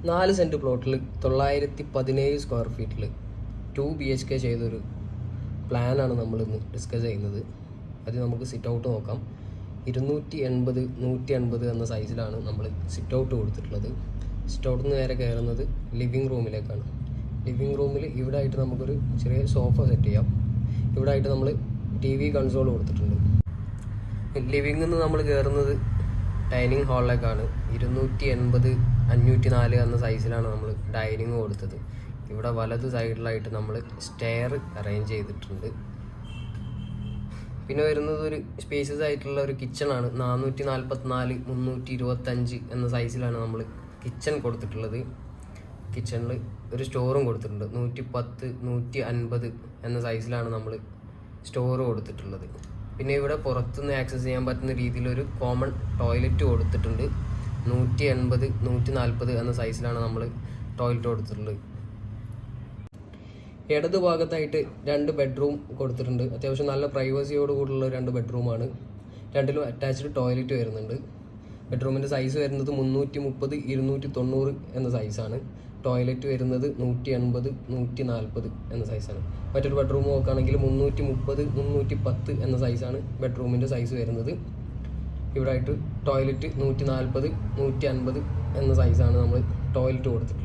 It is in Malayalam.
4 സെൻറ്റ് പ്ലോട്ടിൽ 917 സ്ക്വയർ ഫീറ്റിൽ 2 BHK ചെയ്തൊരു പ്ലാനാണ് നമ്മളിന്ന് ഡിസ്കസ് ചെയ്യുന്നത്. അത് നമുക്ക് സിറ്റ് ഔട്ട് നോക്കാം. 280 180 എന്ന സൈസിലാണ് നമ്മൾ സിറ്റ് ഔട്ട് കൊടുത്തിട്ടുള്ളത്. സിറ്റ് ഔട്ടിൽ നിന്ന് നേരെ കയറുന്നത് ലിവിങ് റൂമിലേക്കാണ്. ലിവിങ് റൂമിൽ ഇവിടെ ആയിട്ട് നമുക്കൊരു ചെറിയ സോഫ സെറ്റ് ചെയ്യാം. ഇവിടെ ആയിട്ട് നമ്മൾ TV കൺസോൾ കൊടുത്തിട്ടുണ്ട്. ലിവിങ്ങിൽ നിന്ന് നമ്മൾ കയറുന്നത് ഡൈനിങ് ഹാളിലേക്കാണ്. 280 504 എന്ന സൈസിലാണ് നമ്മൾ ഡൈനിങ് കൊടുത്തത്. ഇവിടെ വലത് സൈഡിലായിട്ട് നമ്മൾ സ്റ്റെയർ അറേഞ്ച് ചെയ്തിട്ടുണ്ട്. പിന്നെ വരുന്നത് ഒരു സ്പേഷ്യസ് ആയിട്ടുള്ള ഒരു കിച്ചണാണ്. 444 325 എന്ന സൈസിലാണ് നമ്മൾ കിച്ചൺ കൊടുത്തിട്ടുള്ളത്. കിച്ചണിൽ ഒരു സ്റ്റോറും കൊടുത്തിട്ടുണ്ട്. 110 150 എന്ന സൈസിലാണ് നമ്മൾ സ്റ്റോർ കൊടുത്തിട്ടുള്ളത്. പിന്നെ ഇവിടെ പുറത്തുനിന്ന് ആക്സസ് ചെയ്യാൻ പറ്റുന്ന രീതിയിലൊരു കോമൺ ടോയ്ലറ്റ് കൊടുത്തിട്ടുണ്ട്. 180 140 എന്ന സൈസിലാണ് നമ്മൾ ടോയ്ലറ്റ് കൊടുത്തിട്ടുള്ളത്. ഇടത് ഭാഗത്തായിട്ട് 2 ബെഡ്റൂം കൊടുത്തിട്ടുണ്ട്. അത്യാവശ്യം നല്ല പ്രൈവസിയോട് കൂടിയുള്ള 2 ബെഡ്റൂമാണ്. രണ്ടിലും അറ്റാച്ച്ഡ് ടോയ്ലറ്റ് വരുന്നുണ്ട്. ബെഡ്റൂമിൻ്റെ സൈസ് വരുന്നത് 330 290 എന്ന സൈസാണ്. ടോയ്ലറ്റ് വരുന്നത് 180 140 എന്ന സൈസാണ്. മറ്റൊരു ബെഡ്റൂം നോക്കുകയാണെങ്കിൽ 330 310 എന്ന സൈസാണ് ബെഡ്റൂമിൻ്റെ സൈസ് വരുന്നത്. ഇവിടെ ആയിട്ട് ടോയ്ലറ്റ് 140 150 എന്ന സൈസാണ് നമ്മൾ ടോയ്ലറ്റ് കൊടുത്തിട്ടുള്ളത്.